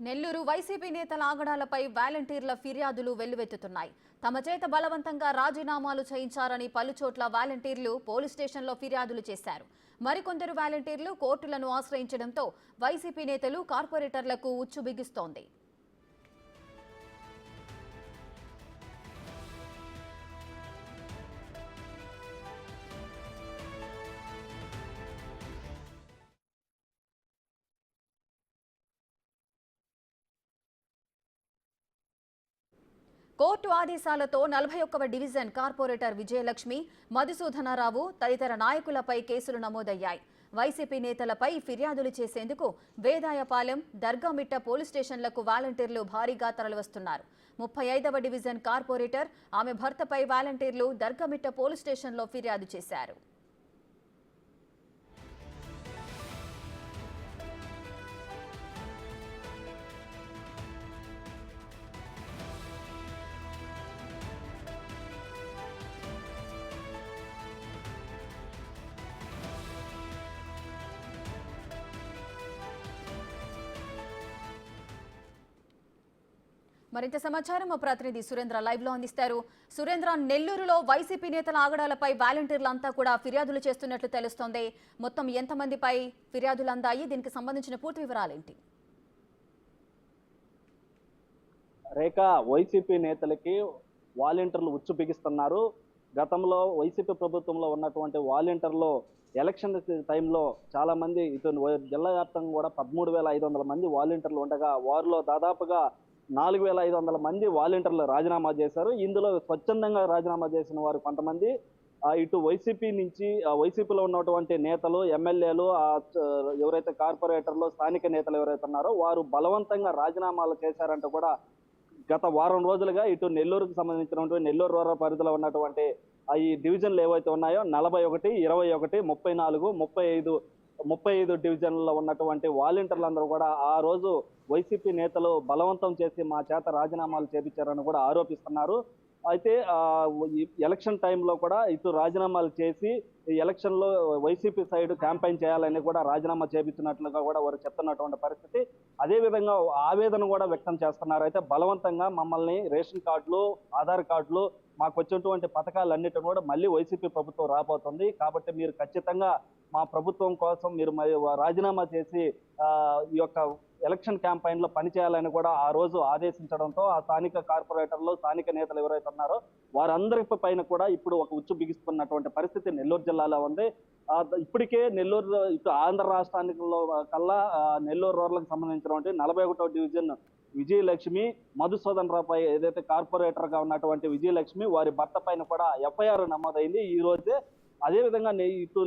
Nellore YCP నేతల ఆగడాలపై వాలంటీర్ల ఫిర్యాదులు వెల్లువెత్తుతున్నాయి. తమ చేత బలవంతంగా రాజీనామాలు చేయించారని పలుచోట్ల వాలంటీర్లు పోలీస్ స్టేషన్లో ఫిర్యాదులు చేశారు. మరికొందరు వాలంటీర్లు కోర్టులను ఆశ్రయించడంతో వైసీపీ నేతలు కార్పొరేటర్లకు ఉచ్చు బిగిస్తోంది. కోర్టు ఆదేశాలతో 41వ డివిజన్ కార్పొరేటర్ విజయలక్ష్మి, మధుసూదనరావు తదితర నాయకులపై కేసులు నమోదయ్యాయి. వైసీపీ నేతలపై ఫిర్యాదులు చేసేందుకు వేదాయపాలెం, దర్గామిట్ట పోలీస్ స్టేషన్లకు వాలంటీర్లు భారీగా తరలివస్తున్నారు. 35వ డివిజన్ కార్పొరేటర్, ఆమె భర్తపై వాలంటీర్లు దర్గామిట్ట పోలీస్ స్టేషన్లో ఫిర్యాదు చేశారు. మరింత సమాచారం మా ప్రతినిధి సురేంద్ర లైవ్ లో అందిస్తారు. సురేంద్ర, నెల్లూరులో వైసీపీ నేతల ఆగడాలపై వాలంటీర్లంతా కూడా ఫిర్యాదులు చేస్తున్నట్లు తెలుస్తోంది. మొత్తం ఎంతమందిపై ఫిర్యాదులు అందాయి? దీనికి సంబంధించిన పూర్తి వివరాలేంటి? రేఖ, వైసీపీ నేతలకి వాలంటీర్లు ఉచ్చు బిగిస్తున్నారు. గతంలో వైసీపీ ప్రభుత్వంలో ఉన్నటువంటి వాలంటీర్లు ఎలక్షన్ టైంలో చాలా మంది ఇటు జిల్లా వ్యాప్తంగా కూడా 13,500 మంది వాలంటీర్లు ఉండగా వారిలో దాదాపుగా 4,500 మంది వాలంటీర్లు రాజీనామా చేశారు. ఇందులో స్వచ్ఛందంగా రాజీనామా చేసిన వారు కొంతమంది ఇటు వైసీపీ నుంచి వైసీపీలో ఉన్నటువంటి నేతలు, ఎమ్మెల్యేలు, ఎవరైతే కార్పొరేటర్లు, స్థానిక నేతలు ఎవరైతే ఉన్నారో వారు బలవంతంగా రాజీనామాలు చేశారంటూ కూడా గత వారం రోజులుగా ఇటు నెల్లూరుకు సంబంధించినటువంటి నెల్లూరు రూరల్ పరిధిలో ఉన్నటువంటి ఈ డివిజన్లు ఏవైతే ఉన్నాయో 41, 21, 34, 35 డివిజన్లలో ఉన్నటువంటి వాలంటీర్లందరూ కూడా ఆ రోజు వైసీపీ నేతలు బలవంతం చేసి మా చేత రాజీనామాలు చేపించారని కూడా ఆరోపిస్తున్నారు. అయితే ఎలక్షన్ టైంలో కూడా ఇటు రాజీనామాలు చేసి ఎలక్షన్ లో వైసీపీ సైడ్ క్యాంపెయిన్ చేయాలని కూడా రాజీనామా చేపించినట్లుగా కూడా వారు చెప్తున్నటువంటి పరిస్థితి. అదే విధంగా ఆవేదన కూడా వ్యక్తం చేస్తున్నారు. అయితే బలవంతంగా మమ్మల్ని రేషన్ కార్డులు, ఆధార్ కార్డులు, మాకు వచ్చేటువంటి పథకాలన్నిటిని కూడా మళ్ళీ వైసీపీ ప్రభుత్వం రాబోతుంది, కాబట్టి మీరు ఖచ్చితంగా మా ప్రభుత్వం కోసం మీరు రాజీనామా చేసి ఈ యొక్క ఎలక్షన్ క్యాంపెయిన్ లో పనిచేయాలని కూడా ఆ రోజు ఆదేశించడంతో ఆ స్థానిక కార్పొరేటర్లు, స్థానిక నేతలు ఎవరైతే ఉన్నారో వారందరి పైన కూడా ఇప్పుడు ఒక ఉచ్చు బిగిస్తున్నటువంటి పరిస్థితి నెల్లూరు జిల్లాలో ఉంది. ఇప్పటికే నెల్లూరు ఇటు ఆంధ్ర రాష్ట్రానికి కల్లా నెల్లూరు రూరల్కి సంబంధించినటువంటి 41వ డివిజన్ విజయలక్ష్మి, మధుసూదనరావుపై ఏదైతే కార్పొరేటర్ గా ఉన్నటువంటి విజయలక్ష్మి వారి భర్త పైన కూడా ఎఫ్ఐఆర్ నమోదైంది ఈ రోజే. అదేవిధంగా ఇటు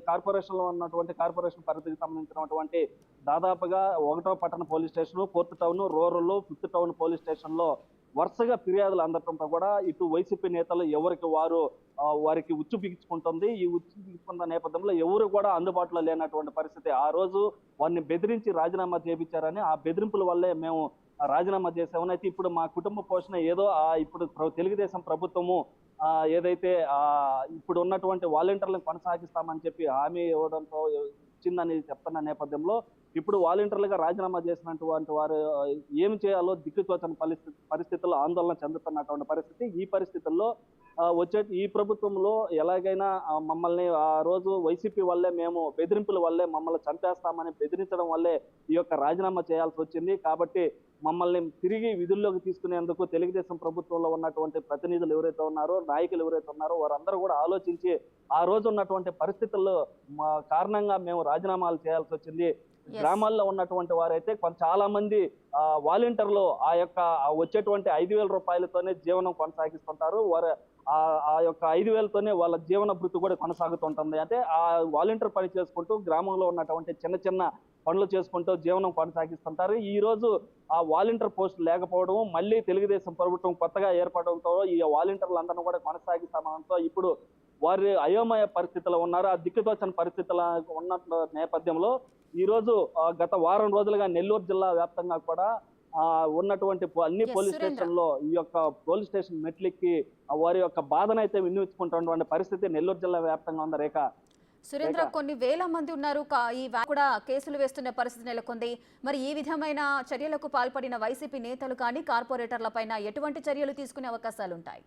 కార్పొరేషన్ లో ఉన్నటువంటి కార్పొరేషన్ పరిధికి సంబంధించినటువంటి దాదాపుగా 1వ పట్టణ police station, 4th town, rural, 5th town police station లో వరుసగా ఫిర్యాదులు అందడంతో కూడా ఇటు వైసీపీ నేతలు ఎవరికి వారికి ఉచ్చు బిగించుకుంటుంది. ఈ ఉచ్చు బిగించుకున్న నేపథ్యంలో ఎవరు కూడా అందుబాటులో లేనటువంటి పరిస్థితి. ఆ రోజు వారిని బెదిరించి రాజీనామా చేయించారని, ఆ బెదిరింపుల వల్లే మేము రాజీనామా చేసామని. అయితే ఇప్పుడు మా కుటుంబ పోషణ ఏదో ఇప్పుడు తెలుగుదేశం ప్రభుత్వము ఏదైతే ఇప్పుడు ఉన్నటువంటి వాలంటీర్లను కొనసాగిస్తామని చెప్పి హామీ ఇవ్వడంతో ఇచ్చిందని చెప్తున్న నేపథ్యంలో ఇప్పుడు వాలంటీర్లుగా రాజీనామా చేసినటువంటి వారు ఏం చేయాలో దిక్కుతోచని పరిస్థితుల్లో ఆందోళన చెందుతున్నటువంటి పరిస్థితి. ఈ పరిస్థితుల్లో ఈ ప్రభుత్వంలో ఎలాగైనా మమ్మల్ని ఆ రోజు వైసీపీ వల్లే, మేము బెదిరింపుల వల్లే మమ్మల్ని చంపేస్తామని బెదిరించడం వల్లే ఈ యొక్క రాజీనామా చేయాల్సి వచ్చింది. కాబట్టి మమ్మల్ని తిరిగి విధుల్లోకి తీసుకునేందుకు తెలుగుదేశం ప్రభుత్వంలో ఉన్నటువంటి ప్రతినిధులు ఎవరైతే ఉన్నారో, నాయకులు ఎవరైతే ఉన్నారో వారందరూ కూడా ఆలోచించి ఆ రోజు ఉన్నటువంటి పరిస్థితుల్లో కారణంగా మేము రాజీనామాలు చేయాల్సి వచ్చింది. గ్రామాల్లో ఉన్నటువంటి వారైతే చాలా మంది వాలంటీర్లు ఆ యొక్క వచ్చేటువంటి 5,000 రూపాయలతోనే జీవనం కొనసాగిస్తుంటారు. వారు ఆ యొక్క 5,000తోనే వాళ్ళ జీవన భృతి కూడా కొనసాగుతుంటుంది. అంటే ఆ వాలంటీర్ పని చేసుకుంటూ గ్రామంలో ఉన్నటువంటి చిన్న చిన్న పనులు చేసుకుంటూ జీవనం కొనసాగిస్తుంటారు. ఈ రోజు ఆ వాలంటీర్ పోస్ట్ లేకపోవడం, మళ్ళీ తెలుగుదేశం ప్రభుత్వం కొత్తగా ఏర్పడడంతో ఈ వాలంటీర్లందరినీ కూడా కొనసాగిస్తామనడంతో ఇప్పుడు వారి అయోమయ పరిస్థితుల్లో ఉన్నారు. ఆ దిక్కుతోచని పరిస్థితుల ఉన్న నేపథ్యంలో ఈ రోజు గత వారం రోజులుగా నెల్లూరు జిల్లా వ్యాప్తంగా కూడా ఉన్నటువంటి అన్ని పోలీస్ స్టేషన్లో ఈ యొక్క పోలీస్ స్టేషన్ మెట్లెక్కి వారి యొక్క బాధనైతే వినియోగించుకుంటున్నటువంటి పరిస్థితి నెల్లూరు జిల్లా వ్యాప్తంగా ఉంది. రేఖ, సురేంద్ర, కొన్ని వేల మంది ఉన్నారు. కూడా కేసులు వేస్తున్న పరిస్థితి నెలకొంది. మరి ఈ విధమైన చర్యలకు పాల్పడిన వైసీపీ నేతలు కానీ కార్పొరేటర్లపైన ఎటువంటి చర్యలు తీసుకునే అవకాశాలుంటాయి?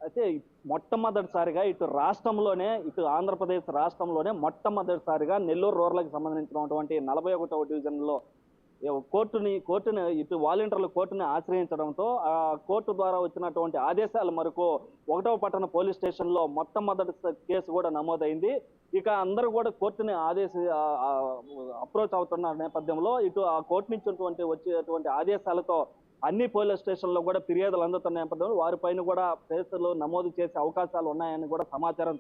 అయితే మొట్టమొదటిసారిగా ఇటు రాష్ట్రంలోనే, ఇటు ఆంధ్రప్రదేశ్ రాష్ట్రంలోనే మొట్టమొదటిసారిగా నెల్లూరు రూరల్కి సంబంధించినటువంటి 41వ డివిజన్లో కోర్టుని ఇటు వాలంటీర్లు కోర్టుని ఆశ్రయించడంతో ఆ కోర్టు ద్వారా వచ్చినటువంటి ఆదేశాల మేరకు 1వ పట్టణ పోలీస్ స్టేషన్లో మొట్టమొదటి కేసు కూడా నమోదైంది. ఇక అందరూ కూడా కోర్టుని అప్రోచ్ అవుతున్న నేపథ్యంలో ఇటు ఆ కోర్టు నుంచి వచ్చేటువంటి ఆదేశాలతో అన్ని పోలీస్ స్టేషన్లో కూడా ఫిర్యాదులు అందుతున్న నేపథ్యంలో వారిపైన కూడా కేసులు నమోదు చేసే అవకాశాలు ఉన్నాయని కూడా సమాచారం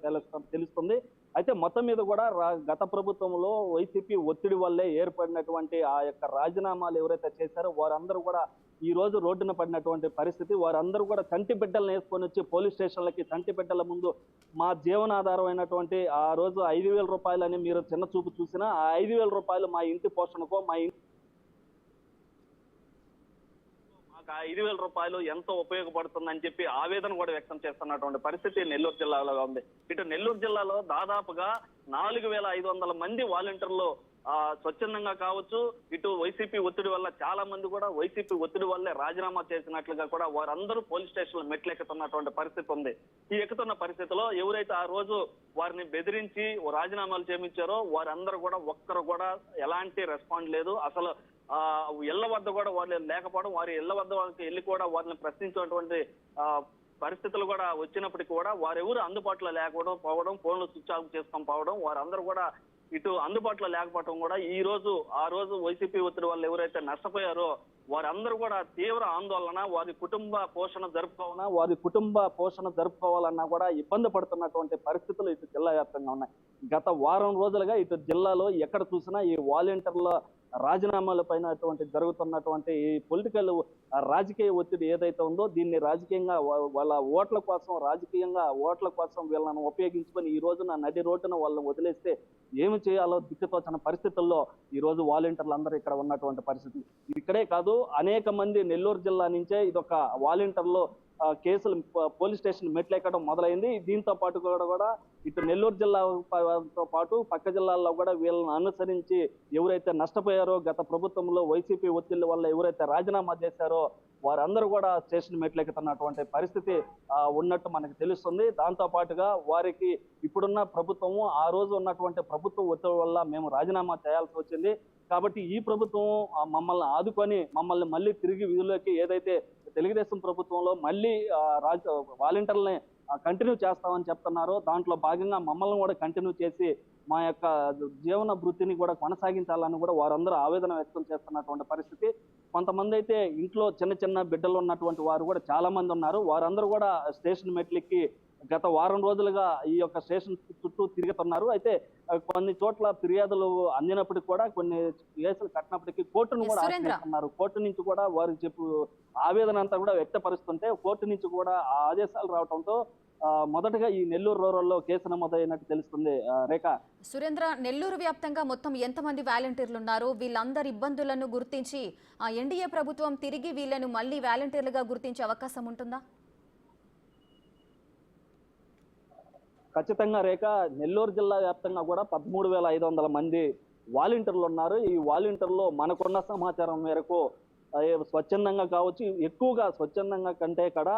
తెలుస్తుంది. అయితే మొత్తం మీద కూడా గత ప్రభుత్వంలో వైసీపీ ఒత్తిడి వల్లే ఏర్పడినటువంటి ఆ యొక్క రాజీనామాలు ఎవరైతే చేశారో వారందరూ కూడా ఈ రోజు రోడ్డున పడినటువంటి పరిస్థితి. వారందరూ కూడా చంటి బిడ్డలను వేసుకొని వచ్చి పోలీస్ స్టేషన్లకి, చంటి బిడ్డల ముందు మా జీవనాధారం అయినటువంటి ఆ రోజు 5,000 రూపాయలని మీరు చిన్న చూపు చూసినా, ఆ 5,000 రూపాయలు మా ఇంటి పోషణకో, మా 5,000 రూపాయలు ఎంతో ఉపయోగపడుతుందని చెప్పి ఆవేదన కూడా వ్యక్తం చేస్తున్నటువంటి పరిస్థితి నెల్లూరు జిల్లాలో ఉంది. ఇటు నెల్లూరు జిల్లాలో దాదాపుగా 4,500 మంది వాలంటీర్లు స్వచ్ఛందంగా కావచ్చు, ఇటు వైసీపీ ఒత్తిడి వల్ల చాలా మంది కూడా వైసీపీ ఒత్తిడి వల్లే రాజీనామా చేసినట్లుగా కూడా వారందరూ పోలీస్ స్టేషన్లో మెట్లు ఎక్కుతున్నటువంటి పరిస్థితి ఉంది. ఈ ఎక్కుతున్న పరిస్థితిలో ఎవరైతే ఆ రోజు వారిని బెదిరించి రాజీనామాలు చేయించారో వారందరూ కూడా ఒక్కరు కూడా ఎలాంటి రెస్పాండ్ లేదు. అసలు ఇళ్ల వద్ద కూడా వాళ్ళు లేకపోవడం, వారి ఇళ్ల వద్ద వాళ్ళకి వెళ్ళి కూడా వారిని ప్రశ్నించినటువంటి పరిస్థితులు కూడా వచ్చినప్పటికీ కూడా వారెవరు అందుబాటులో లేకపోవడం, ఫోన్లు స్విచ్ ఆఫ్ చేసుకొని పోవడం, వారందరూ కూడా ఇటు అందుబాటులో లేకపోవడం కూడా ఆ రోజు వైసీపీ ఒత్తిడి వల్ల ఎవరైతే నష్టపోయారో వారందరూ కూడా తీవ్ర ఆందోళన, వారి కుటుంబ పోషణ జరుపుకోవాలన్నా కూడా ఇబ్బంది పడుతున్నటువంటి పరిస్థితులు ఇటు జిల్లా వ్యాప్తంగా ఉన్నాయి. గత వారం రోజులుగా ఇటు జిల్లాలో ఎక్కడ చూసినా ఈ వాలంటీర్ల రాజీనామాల పైన జరుగుతున్నటువంటి ఈ పొలిటికల్ రాజకీయ ఒత్తిడి ఏదైతే ఉందో దీన్ని రాజకీయంగా వాళ్ళ రాజకీయంగా ఓట్ల కోసం వీళ్ళను ఉపయోగించుకొని ఈ రోజున నడి రోడ్డున వాళ్ళని వదిలేస్తే ఏమి చేయాలో దిక్కుతోచని పరిస్థితుల్లో ఈ రోజు వాలంటీర్లు అందరూ ఇక్కడ ఉన్నటువంటి పరిస్థితి. ఇక్కడే కాదు, అనేక మంది నెల్లూరు జిల్లా నుంచే ఇదొక వాలంటీర్లు కేసులు పోలీస్ స్టేషన్ మెట్లెక్కడం మొదలైంది. దీంతో పాటు కూడా ఇటు నెల్లూరు జిల్లాతో పాటు పక్క జిల్లాల్లో కూడా వీళ్ళని అనుసరించి ఎవరైతే నష్టపోయారో, గత ప్రభుత్వంలో వైసీపీ ఒత్తిళ్ల వల్ల ఎవరైతే రాజీనామా చేశారో వారందరూ కూడా స్టేషన్ మెట్లెక్కుతున్నటువంటి పరిస్థితి ఉన్నట్టు మనకు తెలుస్తుంది. దాంతో పాటుగా వారికి ఇప్పుడున్న ప్రభుత్వము, ఆ రోజు ఉన్నటువంటి ప్రభుత్వం ఒత్తిడి వల్ల మేము రాజీనామా చేయాల్సి వచ్చింది కాబట్టి ఈ ప్రభుత్వం మమ్మల్ని ఆదుకొని మమ్మల్ని మళ్ళీ తిరిగి విధుల్లోకి, ఏదైతే తెలుగుదేశం ప్రభుత్వంలో మళ్ళీ వాలంటీర్లని కంటిన్యూ చేస్తామని చెప్తున్నారో దాంట్లో భాగంగా మమ్మల్ని కూడా కంటిన్యూ చేసి మా యొక్క జీవన వృత్తిని కూడా కొనసాగించాలని కూడా వారందరూ ఆవేదన వ్యక్తం చేస్తున్నటువంటి పరిస్థితి. కొంతమంది అయితే ఇంట్లో చిన్న చిన్న బిడ్డలు ఉన్నటువంటి వారు కూడా చాలా మంది ఉన్నారు. వారందరూ కూడా స్టేషన్ మెట్లెక్కి గత వారం రోజులుగా ఈ యొక్క స్టేషన్ చుట్టూ తిరుగుతున్నారు. అయితే కొన్ని చోట్ల ఫిర్యాదులు అందినప్పటికీ కూడా, కొన్ని కేసులు కట్టినప్పటికీ కోర్టును కూడా ఆశ్రయిస్తున్నారు. కోర్టు నుంచి కూడా వారు ఆవేదన అంతా కూడా వ్యక్తపరుస్తుంటే కోర్టు నుంచి కూడా ఆదేశాలు రావడంతో మొదటగా ఈ నెల్లూరు రూరల్లో కేసు నమోదైనట్టు తెలుస్తుంది. రేఖ, సురేంద్ర, నెల్లూరు వ్యాప్తంగా మొత్తం ఎంతమంది వాలంటీర్లు ఉన్నారు? వీళ్ళందరి ఇబ్బందులను గుర్తించి ఎన్డీఏ ప్రభుత్వం తిరిగి వీళ్ళను మళ్ళీ వాలంటీర్లుగా గుర్తించే అవకాశం ఉంటుందా? ఖచ్చితంగా రేఖ, నెల్లూరు జిల్లా వ్యాప్తంగా కూడా 13,500 మంది వాలంటీర్లు ఉన్నారు. ఈ వాలంటీర్లో మనకున్న సమాచారం మేరకు స్వచ్ఛందంగా కావచ్చు, ఎక్కువగా స్వచ్ఛందంగా కంటే కూడా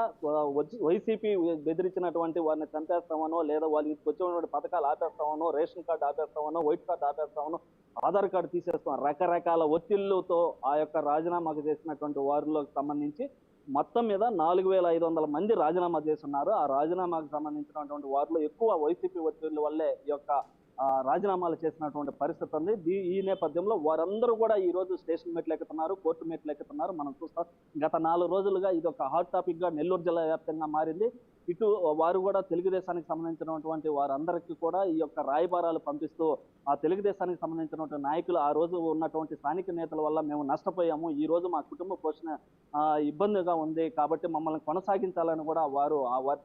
వైసీపీ బెదిరించినటువంటి వారిని చంపేస్తామనో, లేదా వాళ్ళకి వచ్చినటువంటి పథకాలు ఆపేస్తామనో, రేషన్ కార్డు ఆపేస్తామనో, వైట్ కార్డు ఆపేస్తామనో, ఆధార్ కార్డు తీసేస్తాం, రకరకాల ఒత్తిళ్లతో ఆ యొక్క రాజీనామాకు చేసినటువంటి వారిలో సంబంధించి మొత్తం మీద 4,500 మంది రాజీనామా చేస్తున్నారు. ఆ రాజీనామాకు సంబంధించినటువంటి వారిలో ఎక్కువ వైసీపీ ఒత్తిళ్ల వల్లే ఈ యొక్క రాజీనామాలు చేసినటువంటి పరిస్థితి ఉంది. ఈ నేపథ్యంలో వారందరూ కూడా ఈ రోజు స్టేషన్ మెట్లెక్కుతున్నారు, కోర్టు మెట్లెక్కుతున్నారు. మనం చూస్తాం గత 4 రోజులుగా ఇది ఒక హాట్ టాపిక్ గా నెల్లూరు జిల్లా వ్యాప్తంగా మారింది. ఇటు వారు కూడా తెలుగుదేశానికి సంబంధించినటువంటి వారందరికీ కూడా ఈ యొక్క రాయబారాలు పంపిస్తూ ఆ తెలుగుదేశానికి సంబంధించినటువంటి నాయకులు ఆ రోజు ఉన్నటువంటి స్థానిక నేతల వల్ల మేము నష్టపోయాము, ఈ రోజు మా కుటుంబ పోషణ ఇబ్బందిగా ఉంది కాబట్టి మమ్మల్ని కొనసాగించాలని కూడా వారి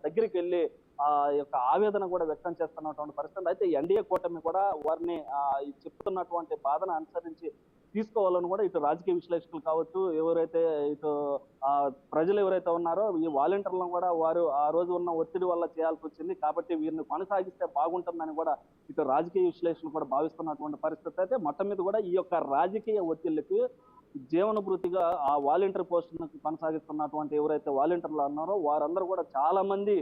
దగ్గరికి వెళ్ళి ఆ యొక్క ఆవేదన కూడా వ్యక్తం చేస్తున్నటువంటి పరిస్థితి. అయితే ఎన్డీఏ కూటమి కూడా వారిని చెప్తున్నటువంటి బాధను అనుసరించి తీసుకోవాలని కూడా ఇటు రాజకీయ విశ్లేషకులు కావచ్చు, ఎవరైతే ఇటు ప్రజలు ఎవరైతే ఉన్నారో ఈ వాలంటీర్లను కూడా వారు ఆ రోజు ఉన్న ఒత్తిడి వల్ల చేయాల్సి వచ్చింది. కాబట్టి వీరిని కొనసాగిస్తే బాగుంటుందని కూడా ఇటు రాజకీయ విశ్లేషకులు కూడా భావిస్తున్నటువంటి పరిస్థితి. అయితే మొత్తం మీద కూడా ఈ యొక్క రాజకీయ ఒత్తిళ్లకి జీవనభృతిగా ఆ వాలంటీర్ పోస్టును కొనసాగిస్తున్నటువంటి ఎవరైతే వాలంటీర్లు ఉన్నారో వారందరూ కూడా చాలా మంది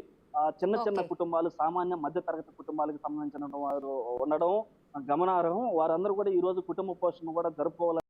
చిన్న చిన్న ఓకే. కుటుంబాలు, సామాన్య మధ్య తరగతి కుటుంబాలకు సంబంధించిన వారు ఉండడం గమనార్హం. వారందరూ కూడా ఈ రోజు కుటుంబ పోషణ కూడా జరుపుకోవాలి.